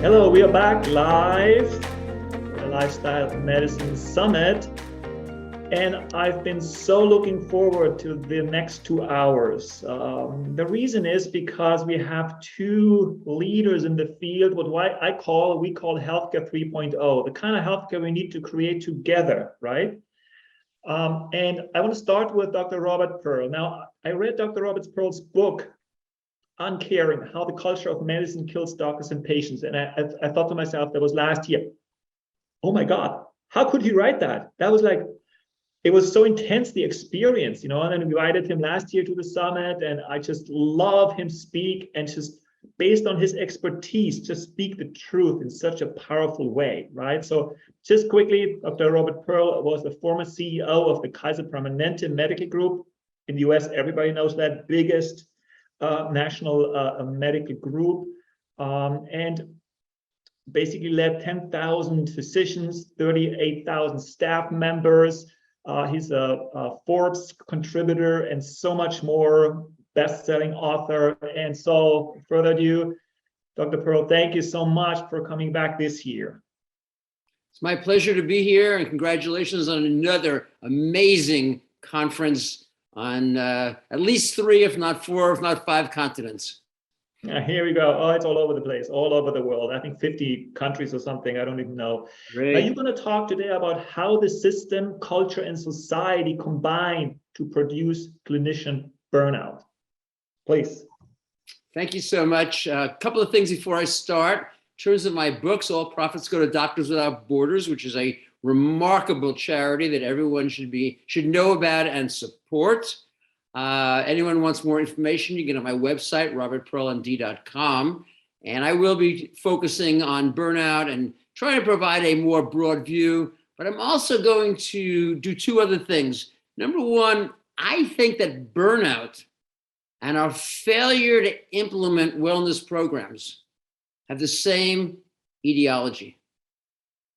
Hello, we are back live for the Lifestyle Medicine Summit. And I've been so looking forward to the next 2 hours. The reason is because we have two leaders in the field, what we call healthcare 3.0, the kind of healthcare we need to create together, right? And I want to start with Dr. Robert Pearl. Now, I read Dr. Robert Pearl's book, Uncaring, How the Culture of Medicine Kills Doctors and Patients. And I thought to myself, that was last year. Oh my God, how could he write that? That was like, it was so intense, the experience, and then we invited him last year to the summit, and I just love him speak, and just based on his expertise, just speak the truth in such a powerful way, right? So just quickly, Dr. Robert Pearl was the former CEO of the Kaiser Permanente Medical Group in the US. Everybody knows that, biggest national medical group, and basically led 10,000 physicians, 38,000 staff members. He's a Forbes contributor and so much more, best-selling author. And so, further ado, Dr. Pearl, thank you so much for coming back this year. It's my pleasure to be here, and congratulations on another amazing conference on at least 3, if not 4, if not 5 continents. Here we go. Oh, it's all over the place, all over the world. I think 50 countries or something. I don't even know. Great. Now, you're going to talk today about how the system, culture, and society combine to produce clinician burnout. Please. Thank you so much. A couple of things before I start. In terms of my books, All Profits Go to Doctors Without Borders, which is a remarkable charity that everyone should know about and support. Anyone wants more information, you can go to my website, robertpearlmd.com. And I will be focusing on burnout and trying to provide a more broad view, but I'm also going to do 2 other things. Number one, I think that burnout and our failure to implement wellness programs have the same etiology.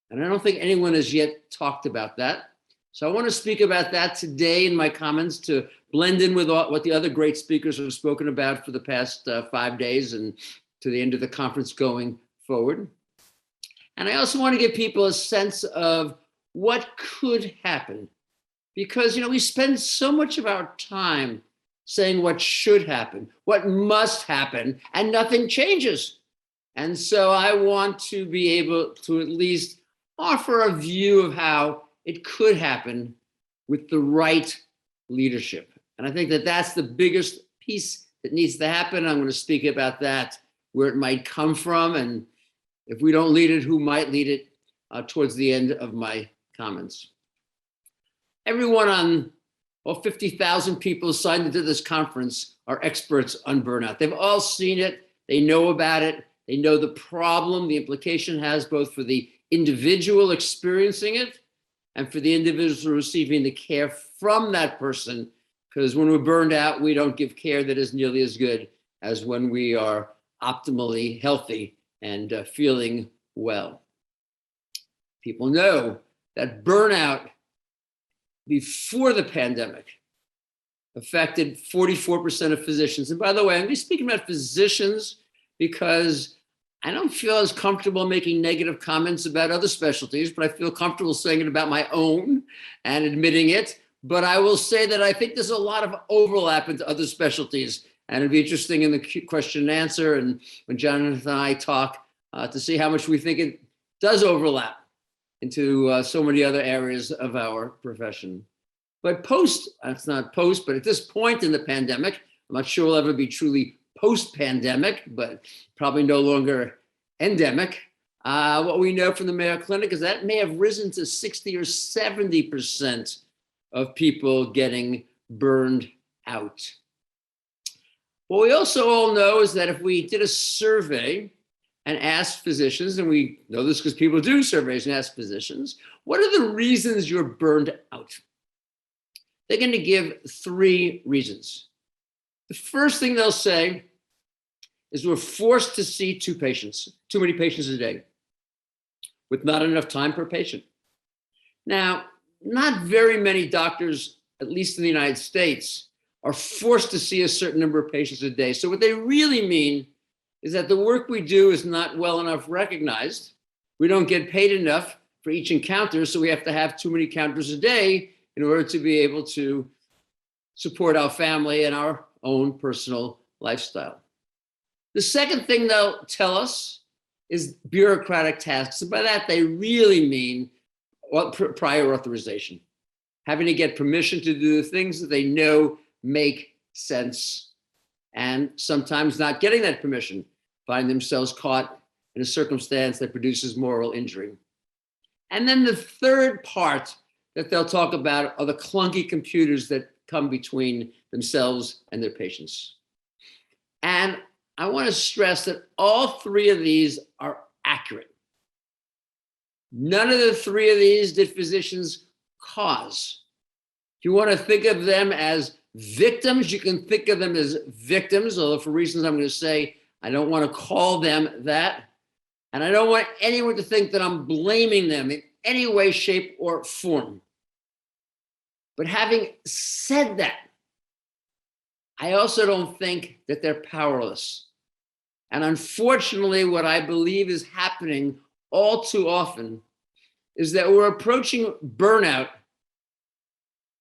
And I don't think anyone has yet talked about that. So I want to speak about that today in my comments to blend in with what the other great speakers have spoken about for the past 5 days and to the end of the conference going forward. And I also want to give people a sense of what could happen. Because, we spend so much of our time saying what should happen, what must happen, and nothing changes. And so I want to be able to at least offer a view of how it could happen with the right leadership. And I think that that's the biggest piece that needs to happen. I'm going to speak about that, where it might come from, and if we don't lead it, who might lead it, towards the end of my comments. Everyone on, 50,000 people signed into this conference are experts on burnout. They've all seen it. They know about it. They know the problem, the implication has both for the individual experiencing it and for the individual receiving the care from that person. Because when we're burned out, we don't give care that is nearly as good as when we are optimally healthy and feeling well. People know that burnout before the pandemic affected 44% of physicians. And by the way, I'm going to be speaking about physicians because I don't feel as comfortable making negative comments about other specialties, but I feel comfortable saying it about my own and admitting it. But I will say that I think there's a lot of overlap into other specialties. And it'd be interesting in the question and answer and when Jonathan and I talk to see how much we think it does overlap into so many other areas of our profession. But it's not post, but at this point in the pandemic, I'm not sure we'll ever be truly post-pandemic, but probably no longer endemic. What we know from the Mayo Clinic is that may have risen to 60 or 70% of people getting burned out. What we also all know is that if we did a survey and asked physicians, and we know this because people do surveys and ask physicians, what are the reasons you're burned out? They're going to give 3 reasons. The first thing they'll say is we're forced to see too many patients a day with not enough time per patient. Now, not very many doctors, at least in the United States, are forced to see a certain number of patients a day. So what they really mean is that the work we do is not well enough recognized. We don't get paid enough for each encounter, so we have to have too many encounters a day in order to be able to support our family and our own personal lifestyle. The second thing they'll tell us is bureaucratic tasks. And by that, they really mean prior authorization, having to get permission to do the things that they know make sense, and sometimes not getting that permission, find themselves caught in a circumstance that produces moral injury. And then the third part that they'll talk about are the clunky computers that come between themselves and their patients. And I want to stress that all three of these are accurate. None of the three of these did physicians cause. If you want to think of them as victims, you can think of them as victims, although for reasons I'm going to say, I don't want to call them that. And I don't want anyone to think that I'm blaming them in any way, shape, or form. But having said that, I also don't think that they're powerless. And unfortunately, what I believe is happening all too often is that we're approaching burnout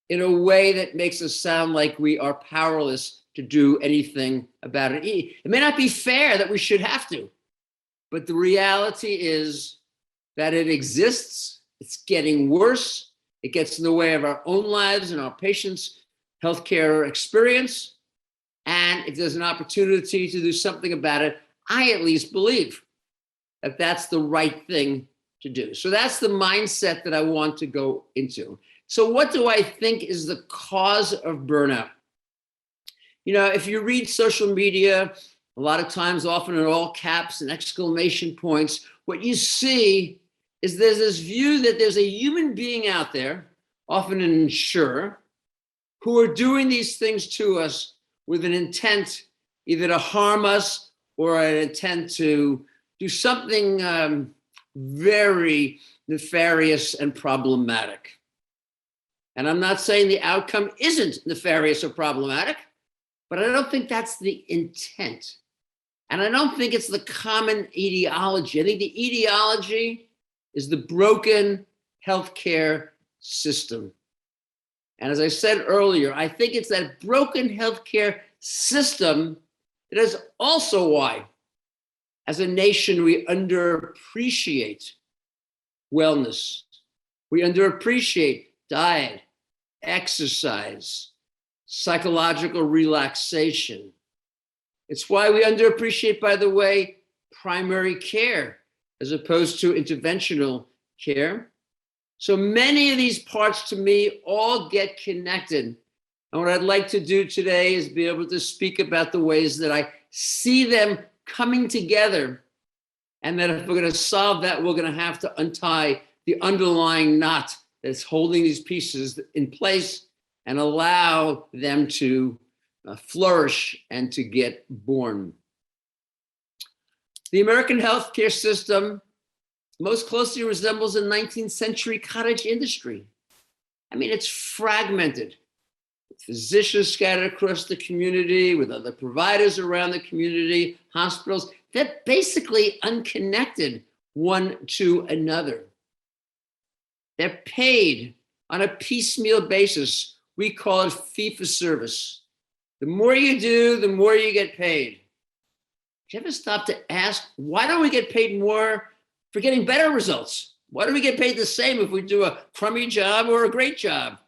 in a way that makes us sound like we are powerless to do anything about it. It may not be fair that we should have to, but the reality is that it exists. It's getting worse. It gets in the way of our own lives and our patients' healthcare experience. And if there's an opportunity to do something about it, I at least believe that that's the right thing to do. So that's the mindset that I want to go into. So what do I think is the cause of burnout? You know, if you read social media, a lot of times, often in all caps and exclamation points, what you see is there's this view that there's a human being out there, often an insurer, who are doing these things to us with an intent either to harm us or an intent to do something very nefarious and problematic. And I'm not saying the outcome isn't nefarious or problematic, but I don't think that's the intent. And I don't think it's the common etiology. I think the etiology is the broken healthcare system. And as I said earlier, I think it's that broken healthcare system that is also why, as a nation, we underappreciate wellness. We underappreciate diet, exercise, psychological relaxation. It's why we underappreciate, by the way, primary care as opposed to interventional care. So many of these parts to me all get connected. And what I'd like to do today is be able to speak about the ways that I see them coming together. And that if we're going to solve that, we're going to have to untie the underlying knot that's holding these pieces in place and allow them to flourish and to get born. The American healthcare system most closely resembles a 19th century cottage industry. I mean, it's fragmented. Physicians scattered across the community with other providers around the community, hospitals, they're basically unconnected one to another. They're paid on a piecemeal basis. We call it fee-for-service. The more you do, the more you get paid. Do you ever stop to ask, why don't we get paid more for getting better results? Why do we get paid the same if we do a crummy job or a great job?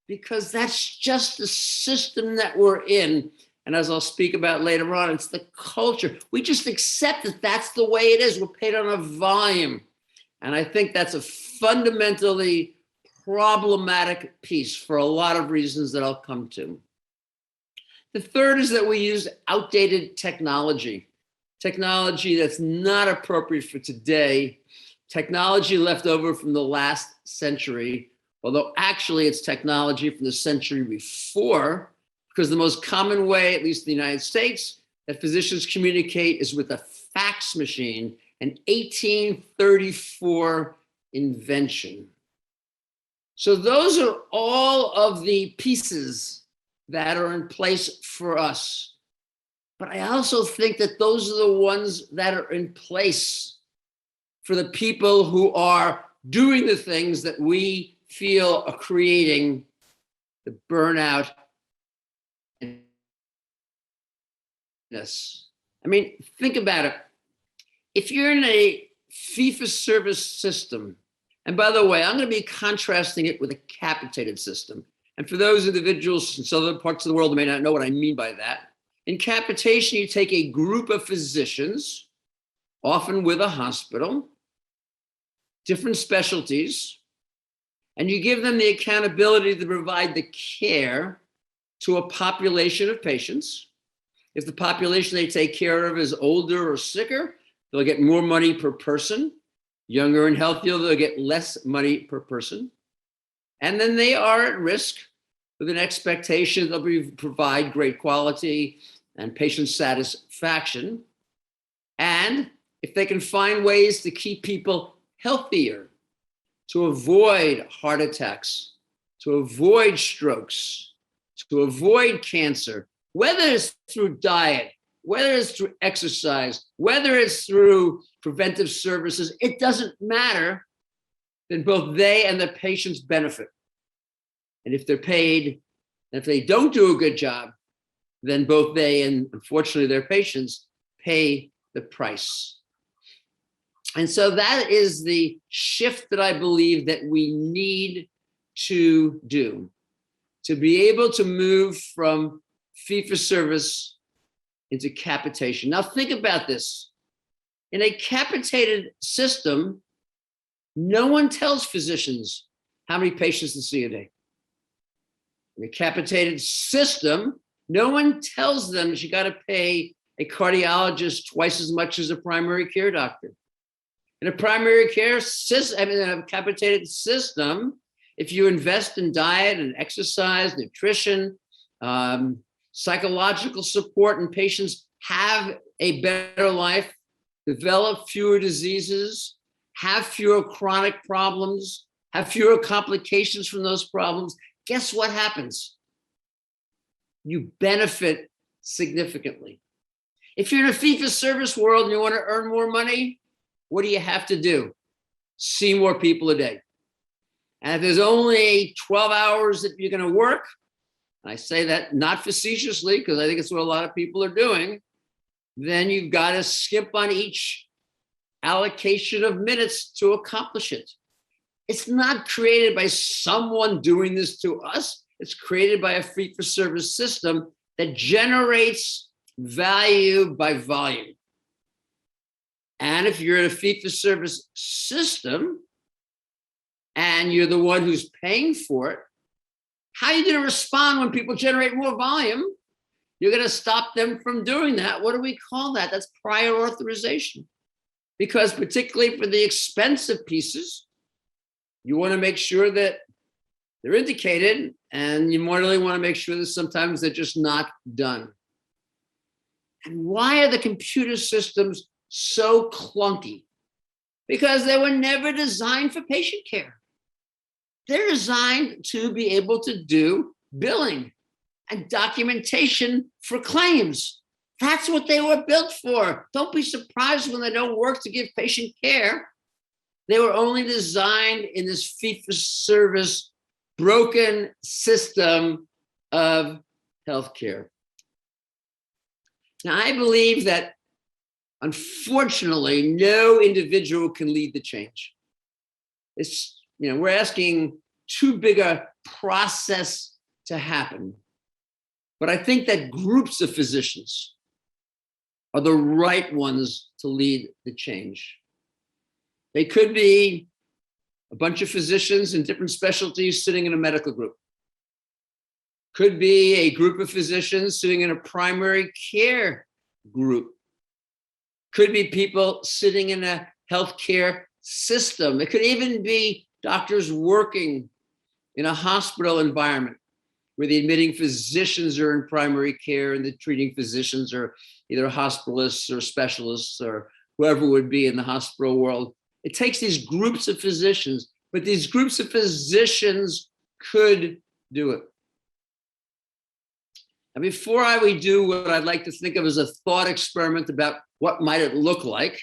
Because that's just the system that we're in. And as I'll speak about later on, it's the culture. We just accept that that's the way it is. We're paid on a volume. And I think that's a fundamentally problematic piece for a lot of reasons that I'll come to. The third is that we use outdated technology that's not appropriate for today, technology left over from the last century, although actually it's technology from the century before, because the most common way, at least in the United States, that physicians communicate is with a fax machine, an 1834 invention. So those are all of the pieces that are in place for us. But I also think that those are the ones that are in place for the people who are doing the things that we feel are creating the burnout. I mean, think about it. If you're in a fee-for-service system, and by the way, I'm going to be contrasting it with a capitated system. And for those individuals in southern parts of the world who may not know what I mean by that, in capitation, you take a group of physicians, often with a hospital, different specialties, and you give them the accountability to provide the care to a population of patients. If the population they take care of is older or sicker, they'll get more money per person. Younger and healthier, they'll get less money per person. And then they are at risk with an expectation they'll provide great quality and patient satisfaction. And if they can find ways to keep people healthier, to avoid heart attacks, to avoid strokes, to avoid cancer, whether it's through diet, whether it's through exercise, whether it's through preventive services, it doesn't matter, then both they and the patients benefit. And if they're paid, and if they don't do a good job, then both they and unfortunately their patients pay the price. And so that is the shift that I believe that we need to do to be able to move from fee-for-service into capitation. Now think about this. In a capitated system, no one tells physicians how many patients to see a day. In a capitated system, no one tells them you got to pay a cardiologist twice as much as a primary care doctor. In a primary care system, in a capitated system, if you invest in diet and exercise, nutrition, psychological support, and patients have a better life, develop fewer diseases, have fewer chronic problems, have fewer complications from those problems, guess what happens? You benefit significantly. If you're in a fee-for-service world and you want to earn more money, what do you have to do? See more people a day. And if there's only 12 hours that you're going to work, and I say that not facetiously because I think it's what a lot of people are doing, then you've got to skip on each allocation of minutes to accomplish it. It's not created by someone doing this to us. It's created by a fee-for-service system that generates value by volume. And if you're in a fee-for-service system and you're the one who's paying for it, how are you going to respond when people generate more volume? You're going to stop them from doing that. What do we call that? That's prior authorization. Because particularly for the expensive pieces, you want to make sure that they're indicated, and you more really want to make sure that sometimes they're just not done. And why are the computer systems so clunky? Because they were never designed for patient care. They're designed to be able to do billing and documentation for claims. That's what they were built for. Don't be surprised when they don't work to give patient care. They were only designed in this fee-for-service, broken system of healthcare. Now, I believe that, unfortunately, no individual can lead the change. It's, we're asking too big a process to happen. But I think that groups of physicians are the right ones to lead the change. They could be a bunch of physicians in different specialties sitting in a medical group. Could be a group of physicians sitting in a primary care group. Could be people sitting in a healthcare system. It could even be doctors working in a hospital environment where the admitting physicians are in primary care and the treating physicians are either hospitalists or specialists or whoever would be in the hospital world. It takes these groups of physicians, but these groups of physicians could do it. And before we do what I'd like to think of as a thought experiment about what might it look like,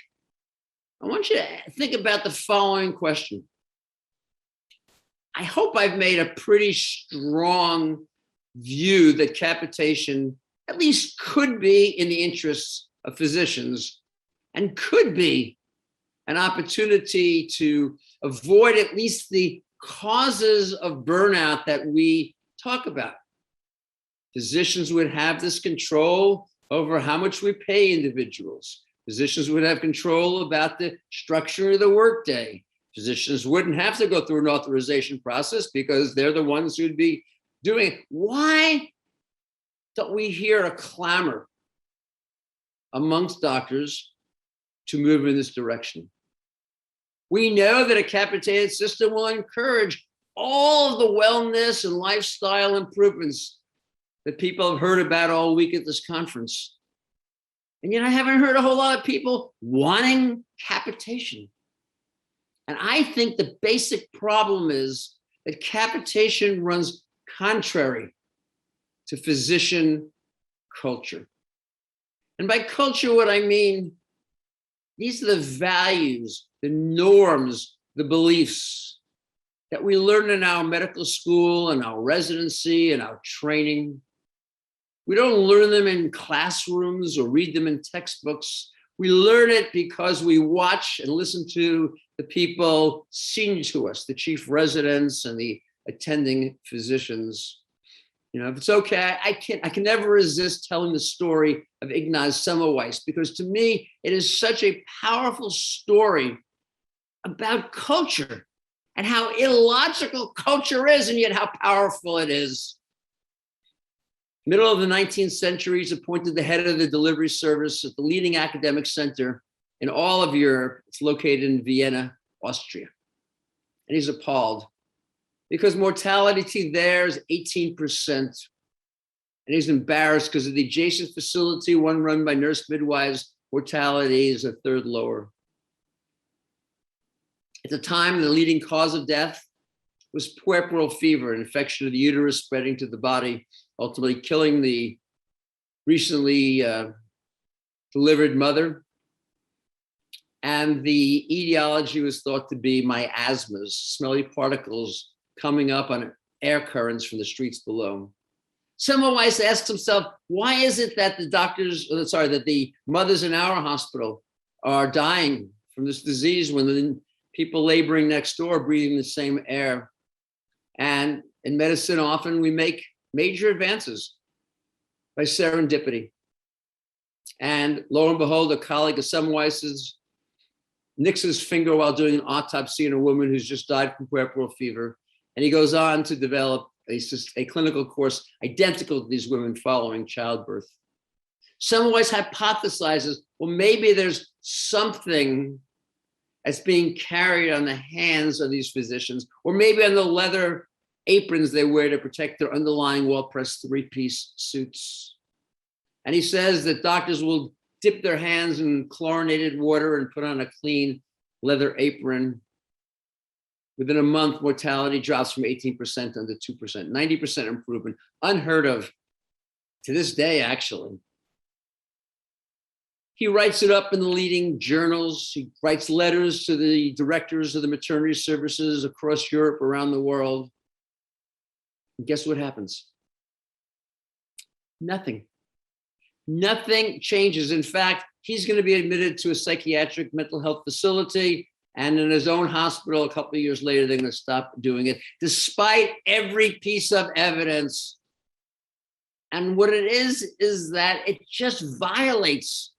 I want you to think about the following question. I hope I've made a pretty strong view that capitation at least could be in the interests of physicians and could be an opportunity to avoid at least the causes of burnout that we talk about. Physicians would have this control over how much we pay individuals. Physicians would have control about the structure of the workday. Physicians wouldn't have to go through an authorization process because they're the ones who'd be doing it. Why don't we hear a clamor amongst doctors to move in this direction? We know that a capitated system will encourage all of the wellness and lifestyle improvements that people have heard about all week at this conference. And yet I haven't heard a whole lot of people wanting capitation. And I think the basic problem is that capitation runs contrary to physician culture. And by culture, what I mean, these are the values, the norms, the beliefs that we learn in our medical school and our residency and our training. We don't learn them in classrooms or read them in textbooks. We learn it because we watch and listen to the people senior to us, the chief residents and the attending physicians. You know, if it's okay, I can never resist telling the story of Ignaz Semmelweis, because to me, it is such a powerful story about culture and how illogical culture is, and yet how powerful it is. Middle of the 19th century, he's appointed the head of the delivery service at the leading academic center in all of Europe. It's located in Vienna, Austria. And he's appalled because mortality there is 18%. And he's embarrassed because of the adjacent facility, one run by nurse midwives, mortality is a third lower. At the time, the leading cause of death was puerperal fever, an infection of the uterus spreading to the body, ultimately killing the recently delivered mother. And the etiology was thought to be miasmas, smelly particles coming up on air currents from the streets below. Semmelweis asks himself, why is it that the mothers in our hospital are dying from this disease when the people laboring next door are breathing the same air? And in medicine, often we make major advances by serendipity. And lo and behold, a colleague of Semmelweis's nicks his finger while doing an autopsy on a woman who's just died from puerperal fever. And he goes on to develop a clinical course identical to these women following childbirth. Semmelweis hypothesizes, well, maybe there's something that's being carried on the hands of these physicians, or maybe on the leather aprons they wear to protect their underlying well-pressed three-piece suits. And he says that doctors will dip their hands in chlorinated water and put on a clean leather apron. Within a month, mortality drops from 18% under 2%, 90% improvement, unheard of to this day, actually. He writes it up in the leading journals. He writes letters to the directors of the maternity services across Europe, around the world. And guess what happens? Nothing. Nothing changes. In fact, he's going to be admitted to a psychiatric mental health facility, and in his own hospital a couple of years later, they're going to stop doing it, despite every piece of evidence. And what it is that it just violates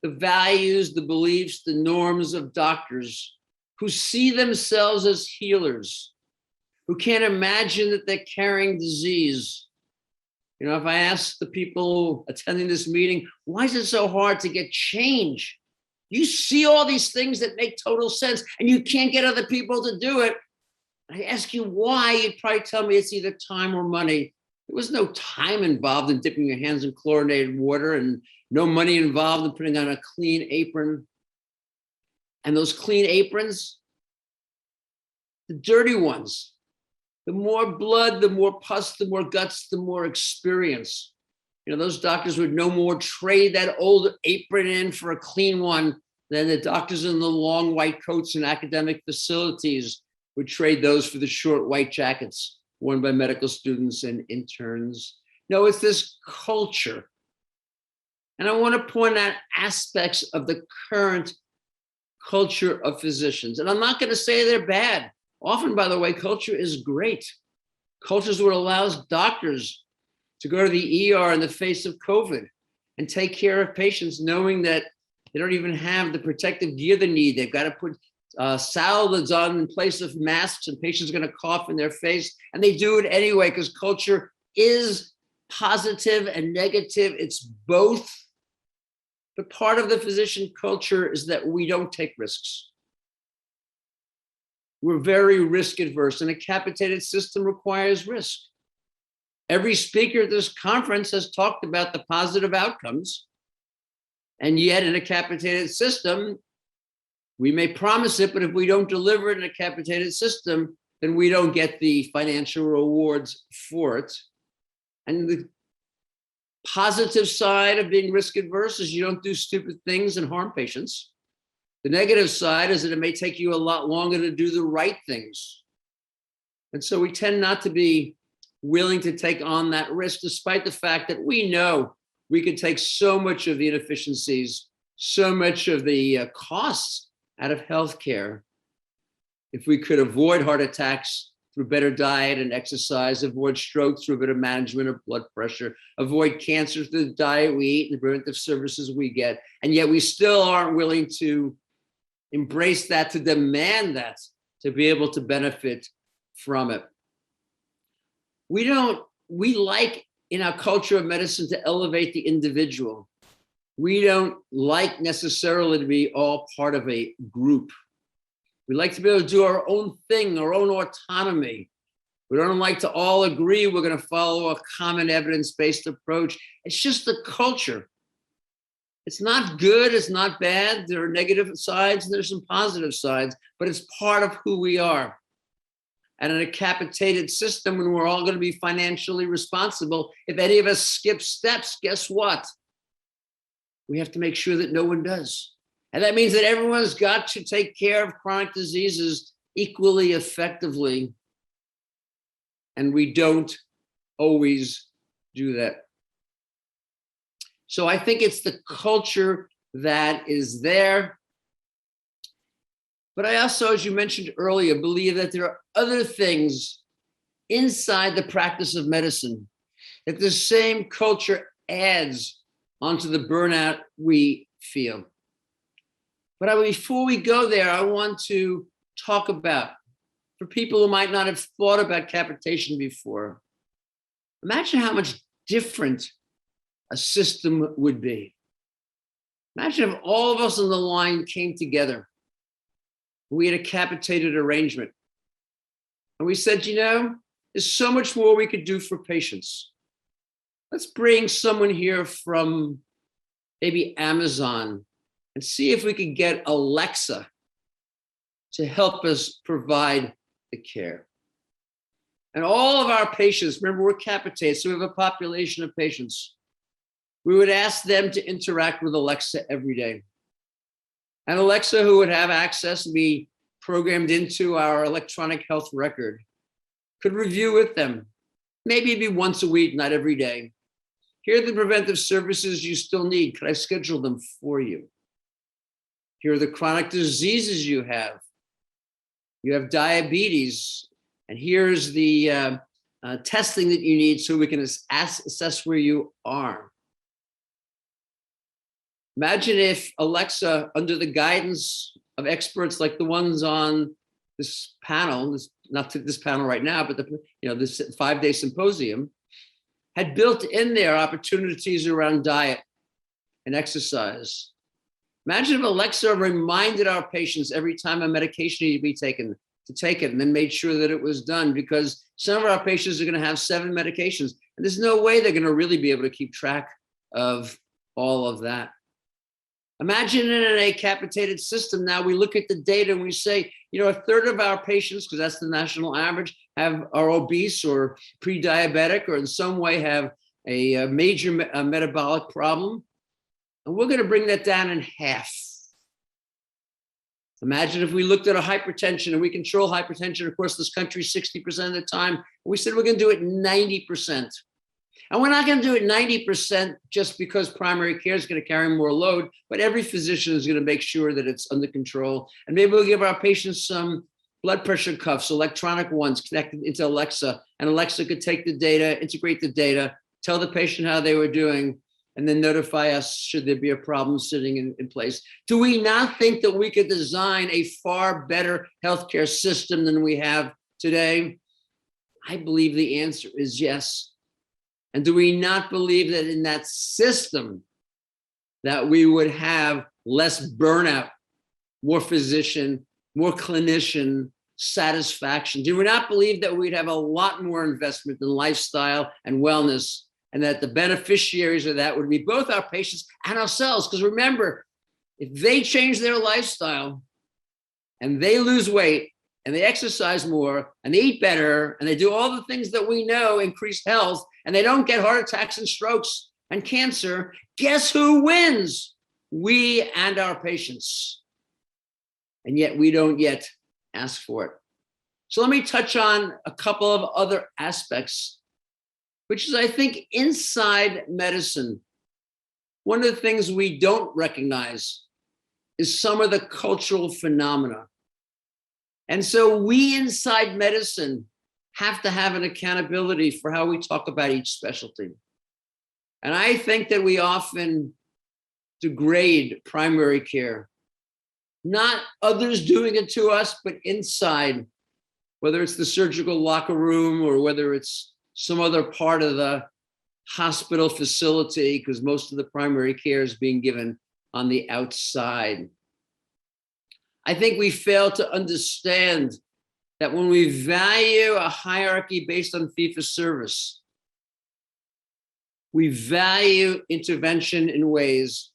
the values, the beliefs, the norms of doctors who see themselves as healers, who can't imagine that they're carrying disease. You know, if I ask the people attending this meeting, why is it so hard to get change? You see all these things that make total sense and you can't get other people to do it. I ask you why, you'd probably tell me it's either time or money. There was no time involved in dipping your hands in chlorinated water and no money involved in putting on a clean apron. And those clean aprons, the dirty ones, the more blood, the more pus, the more guts, the more experience. those doctors would no more trade that old apron in for a clean one than the doctors in the long white coats in academic facilities would trade those for the short white jackets worn by medical students and interns. No, it's this culture. And I want to point out aspects of the current culture of physicians. And I'm not going to say they're bad. Often, by the way, culture is great. Culture is what allows doctors to go to the ER in the face of COVID and take care of patients knowing that they don't even have the protective gear they need. They've got to put salads on in place of masks, and patients are going to cough in their face. And they do it anyway because culture is positive and negative. It's both. But part of the physician culture is that we don't take risks. We're very risk adverse, and a capitated system requires risk. Every speaker at this conference has talked about the positive outcomes. And yet in a capitated system, we may promise it, but if we don't deliver it in a capitated system, then we don't get the financial rewards for it. And the positive side of being risk adverse is you don't do stupid things and harm patients. The negative side is that it may take you a lot longer to do the right things. And so we tend not to be willing to take on that risk, despite the fact that we know we could take so much of the inefficiencies, so much of the costs out of healthcare if we could avoid heart attacks through better diet and exercise, avoid strokes through better management of blood pressure, avoid cancer through the diet we eat and the preventive services we get. And yet we still aren't willing to embrace that, to demand that, to be able to benefit from it. We like in our culture of medicine to elevate the individual. We don't like necessarily to be all part of a group. We like to be able to do our own thing, our own autonomy. We don't like to all agree we're going to follow a common evidence-based approach. It's just the culture. It's not good, it's not bad. There are negative sides and there's some positive sides, but it's part of who we are. And in a capitated system, when we're all going to be financially responsible, if any of us skip steps, guess what? We have to make sure that no one does. And that means that everyone's got to take care of chronic diseases equally effectively. And we don't always do that. So I think it's the culture that is there. But I also, as you mentioned earlier, believe that there are other things inside the practice of medicine that the same culture adds onto the burnout we feel. But before we go there, I want to talk about, for people who might not have thought about capitation before, imagine how much different a system would be. Imagine if all of us on the line came together. We had a capitated arrangement. And we said, there's so much more we could do for patients. Let's bring someone here from maybe Amazon and see if we could get Alexa to help us provide the care. And all of our patients, remember, we're capitated, so we have a population of patients. We would ask them to interact with Alexa every day. And Alexa, who would have access and be programmed into our electronic health record, could review with them. Maybe it'd be once a week, not every day. Here are the preventive services you still need. Could I schedule them for you? Here are the chronic diseases you have. You have diabetes, and here's the testing that you need so we can assess where you are. Imagine if Alexa, under the guidance of experts like the ones on this panel, not this panel right now, but this 5-day symposium, had built in there opportunities around diet and exercise. Imagine if Alexa reminded our patients every time a medication needed to be taken to take it, and then made sure that it was done, because some of our patients are going to have 7 medications, and there's no way they're going to really be able to keep track of all of that. Imagine in a capitated system, now we look at the data and we say, 1/3 of our patients, because that's the national average, are obese or pre-diabetic or in some way have a major metabolic problem, and we're going to bring that down in half. Imagine if we looked at a hypertension, and we control hypertension across this country 60% of the time. We said we're going to do it 90%. And we're not going to do it 90% just because primary care is going to carry more load, but every physician is going to make sure that it's under control. And maybe we'll give our patients some blood pressure cuffs, electronic ones connected into Alexa, and Alexa could take the data, integrate the data, tell the patient how they were doing, and then notify us should there be a problem sitting in place. Do we not think that we could design a far better healthcare system than we have today? I believe the answer is yes. And do we not believe that in that system that we would have less burnout, more physician, more clinician satisfaction? Do we not believe that we'd have a lot more investment in lifestyle and wellness, and that the beneficiaries of that would be both our patients and ourselves? Because remember, if they change their lifestyle and they lose weight and they exercise more and they eat better and they do all the things that we know increase health, and they don't get heart attacks and strokes and cancer, guess who wins? We and our patients. And yet we don't yet ask for it. So let me touch on a couple of other aspects, which is, I think, inside medicine. One of the things we don't recognize is some of the cultural phenomena. And so we inside medicine have to have an accountability for how we talk about each specialty. And I think that we often degrade primary care, not others doing it to us, but inside, whether it's the surgical locker room or whether it's some other part of the hospital facility, because most of the primary care is being given on the outside. I think we fail to understand that when we value a hierarchy based on fee-for-service, we value intervention in ways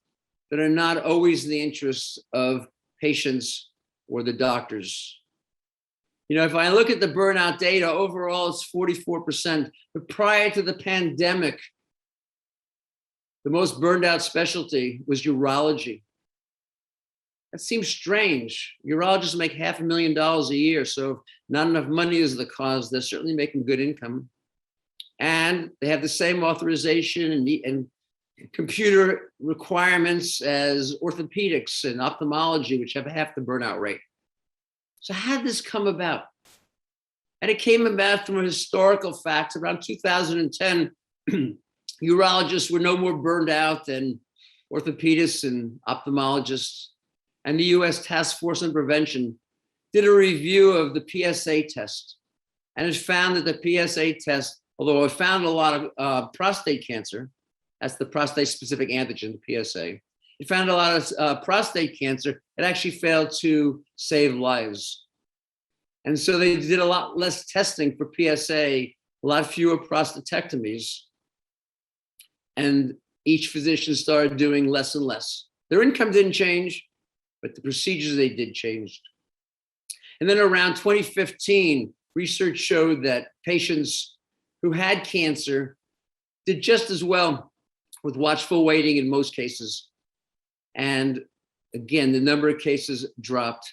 that are not always in the interests of patients or the doctors. You know, if I look at the burnout data, overall it's 44%, but prior to the pandemic, the most burned out specialty was urology. That seems strange. Urologists make $500,000 a year, so if not enough money is the cause, they're certainly making good income. And they have the same authorization and computer requirements as orthopedics and ophthalmology, which have half the burnout rate. So how did this come about? And it came about from a historical fact. Around 2010, urologists were no more burned out than orthopedists and ophthalmologists. And the US Task Force on Prevention did a review of the PSA test. And it found that the PSA test, although it found a lot of prostate cancer, that's the prostate-specific antigen, the PSA, it found a lot of prostate cancer. It actually failed to save lives. And so they did a lot less testing for PSA, a lot fewer prostatectomies. And each physician started doing less and less. Their income didn't change, but the procedures they did changed. And then around 2015, research showed that patients who had cancer did just as well with watchful waiting in most cases. And again, the number of cases dropped.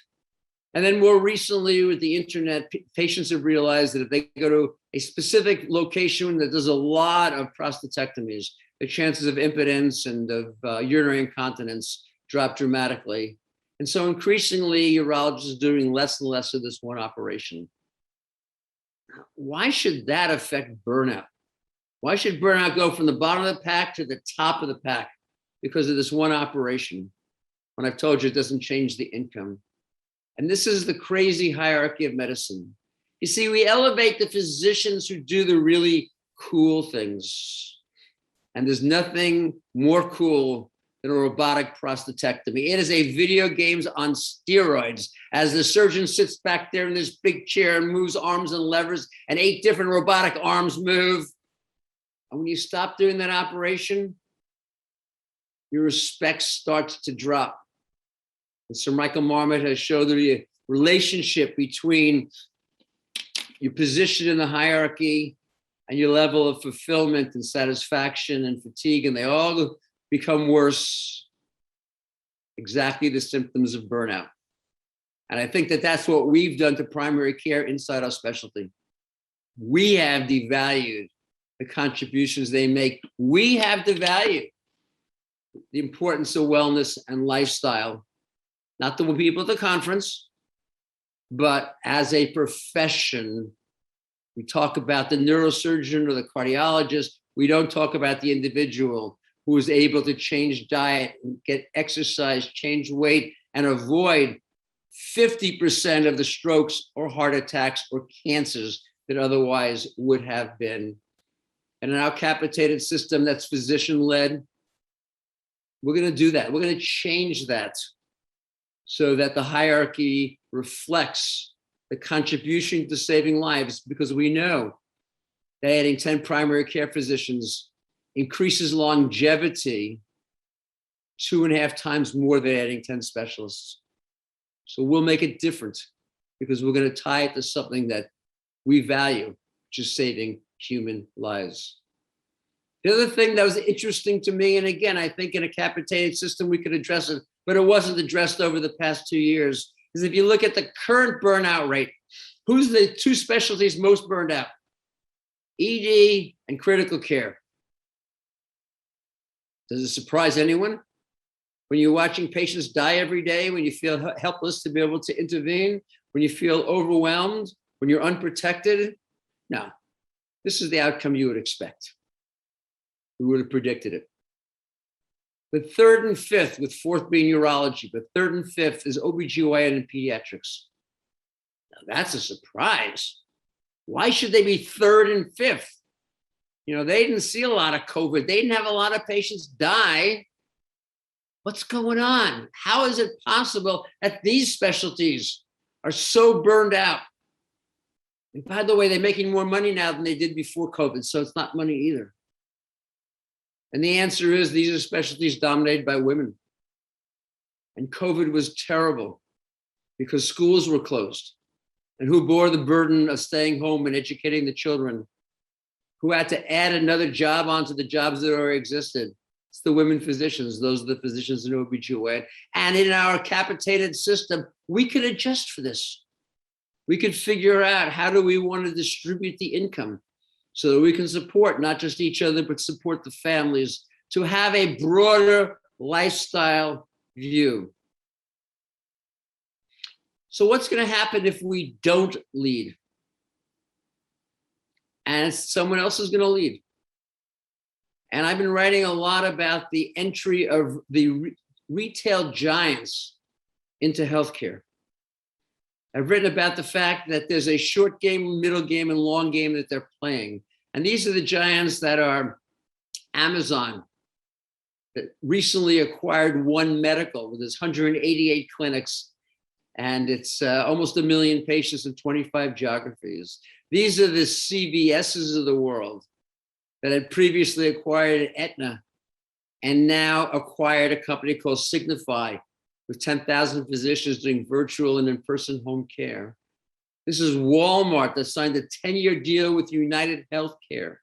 And then more recently with the internet, patients have realized that if they go to a specific location that does a lot of prostatectomies, the chances of impotence and of urinary incontinence drop dramatically. And so increasingly, urologists are doing less and less of this one operation. Why should that affect burnout? Why should burnout go from the bottom of the pack to the top of the pack because of this one operation, when I've told you it doesn't change the income? And this is the crazy hierarchy of medicine. You see, we elevate the physicians who do the really cool things. And there's nothing more cool than a robotic prostatectomy. It is a video games on steroids as the surgeon sits back there in this big chair and moves arms and levers, and 8 different robotic arms move. And when you stop doing that operation, your respect starts to drop. And Sir Michael Marmot has shown the relationship between your position in the hierarchy and your level of fulfillment and satisfaction and fatigue, and they all become worse. Exactly the symptoms of burnout. And I think that that's what we've done to primary care inside our specialty. We have devalued the contributions they make. We have devalued the importance of wellness and lifestyle, not the people at the conference, but as a profession. We talk about the neurosurgeon or the cardiologist. We don't talk about the individual who is able to change diet, and get exercise, change weight, and avoid 50% of the strokes or heart attacks or cancers that otherwise would have been. And in our capitated system that's physician-led, we're going to do that. We're going to change that so that the hierarchy reflects the contribution to saving lives, because we know that adding 10 primary care physicians increases longevity 2.5 times more than adding 10 specialists. So we'll make it different because we're going to tie it to something that we value, which is saving human lives. The other thing that was interesting to me, and again, I think in a capitated system we could address it, but it wasn't addressed over the past 2 years, is if you look at the current burnout rate, who's the 2 specialties most burned out? ED and critical care. Does it surprise anyone? When you're watching patients die every day, when you feel helpless to be able to intervene, when you feel overwhelmed, when you're unprotected? No, this is the outcome you would expect. We would have predicted it. The third and fifth, with fourth being urology, but third and fifth is OBGYN and pediatrics. Now that's a surprise. Why should they be third and fifth? You know, they didn't see a lot of COVID. They didn't have a lot of patients die. What's going on? How is it possible that these specialties are so burned out? And by the way, they're making more money now than they did before COVID, so it's not money either. And the answer is these are specialties dominated by women. And COVID was terrible because schools were closed. And who bore the burden of staying home and educating the children? Who had to add another job onto the jobs that already existed? It's the women physicians. Those are the physicians in OBGYN. And in our capitated system, we could adjust for this. We could figure out how do we want to distribute the income so that we can support not just each other, but support the families to have a broader lifestyle view. So what's going to happen if we don't lead? And someone else is going to lead. And I've been writing a lot about the entry of the retail giants into healthcare. I've written about the fact that there's a short game, middle game, and long game that they're playing. And these are the giants that are Amazon, that recently acquired One Medical with its 188 clinics, and it's almost 1 million patients in 25 geographies. These are the CVSs of the world that had previously acquired Aetna and now acquired a company called Signify with 10,000 physicians doing virtual and in-person home care. This is Walmart that signed a 10-year deal with United Healthcare.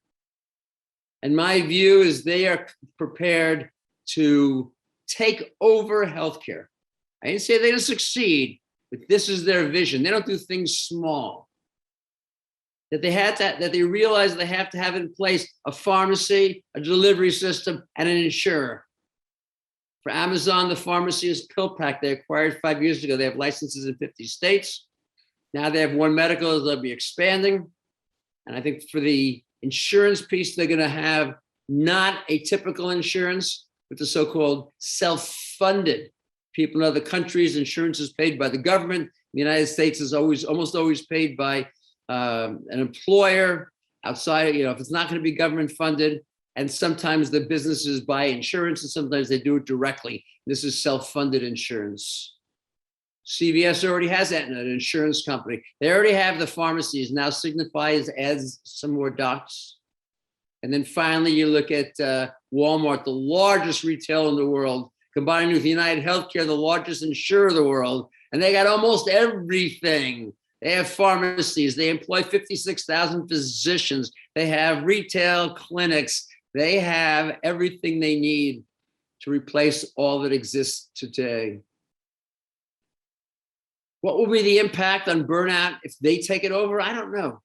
And my view is they are prepared to take over healthcare. I didn't say they're going to succeed, but this is their vision. They don't do things small. That they realize they have to have in place a pharmacy, a delivery system, and an insurer. For Amazon, the pharmacy is PillPack. They acquired 5 years ago. They have licenses in 50 states. Now they have One Medical. They'll be expanding. And I think for the insurance piece, they're going to have not a typical insurance, but the so-called self-funded. People in other countries, insurance is paid by the government. The United States is almost always paid by an employer outside, if it's not going to be government funded. And sometimes the businesses buy insurance and sometimes they do it directly. This is self-funded insurance. CVS already has that in an insurance company. They already have the pharmacies. Now Signify adds some more docs. And then finally, you look at Walmart, the largest retailer in the world, combining with United Healthcare, the largest insurer in the world. And they got almost everything They have pharmacies. They employ 56,000 physicians. They have retail clinics. They have everything they need to replace all that exists today. What will be the impact on burnout if they take it over? I don't know.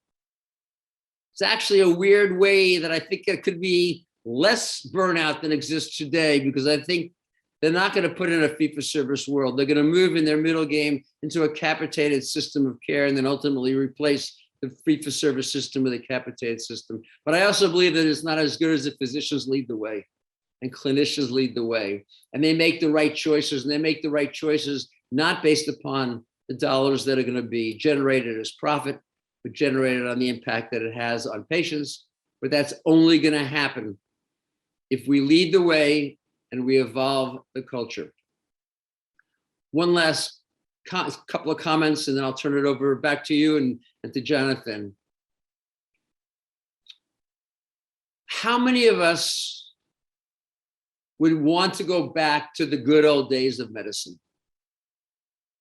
It's actually a weird way that I think it could be less burnout than exists today, because I think they're not going to put in a fee-for-service world. They're going to move in their middle game into a capitated system of care and then ultimately replace the fee-for-service system with a capitated system. But I also believe that it's not as good as if physicians lead the way and clinicians lead the way, and they make the right choices, and they make the right choices not based upon the dollars that are going to be generated as profit, but generated on the impact that it has on patients. But that's only going to happen if we lead the way and we evolve the culture. One last couple of comments, and then I'll turn it over back to you and to Jonathan. How many of us would want to go back to the good old days of medicine?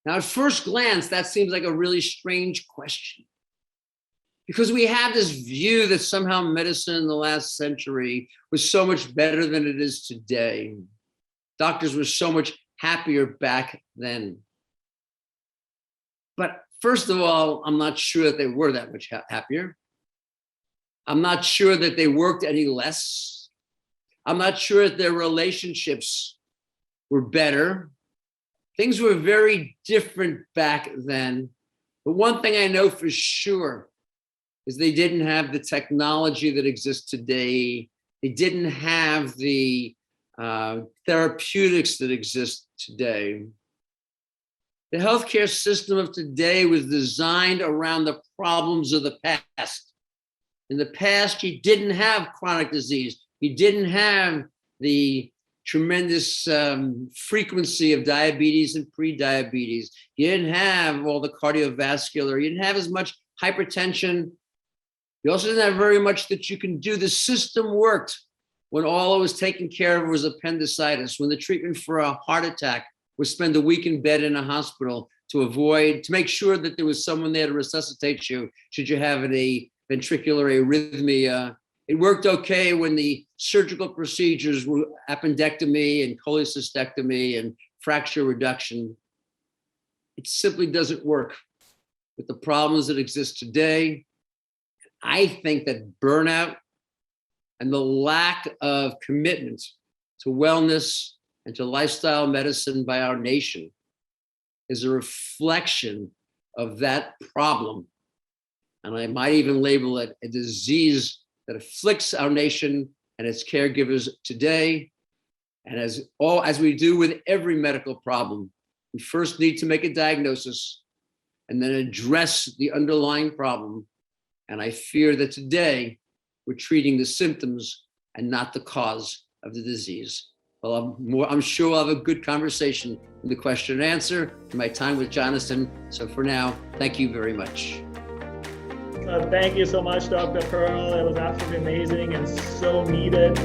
Now, at first glance, that seems like a really strange question, because we have this view that somehow medicine in the last century was so much better than it is today. Doctors were so much happier back then. But first of all, I'm not sure that they were that much happier. I'm not sure that they worked any less. I'm not sure that their relationships were better. Things were very different back then. But one thing I know for sure is they didn't have the technology that exists today. They didn't have the therapeutics that exist today. The healthcare system of today was designed around the problems of the past. In the past, you didn't have chronic disease. You didn't have the tremendous frequency of diabetes and pre-diabetes. You didn't have all the cardiovascular. You didn't have as much hypertension. You also didn't have very much that you can do. The system worked when all it was taken care of was appendicitis, when the treatment for a heart attack was spend a week in bed in a hospital to make sure that there was someone there to resuscitate you should you have a ventricular arrhythmia. It worked okay when the surgical procedures were appendectomy and cholecystectomy and fracture reduction. It simply doesn't work with the problems that exist today. I think that burnout and the lack of commitment to wellness and to lifestyle medicine by our nation is a reflection of that problem. And I might even label it a disease that afflicts our nation and its caregivers today. And as we do with every medical problem, we first need to make a diagnosis and then address the underlying problem. And I fear that today we're treating the symptoms and not the cause of the disease. Well, I'm sure we'll have a good conversation in the question and answer in my time with Jonathan. So for now, thank you very much. Thank you so much, Dr. Pearl. It was absolutely amazing and so needed.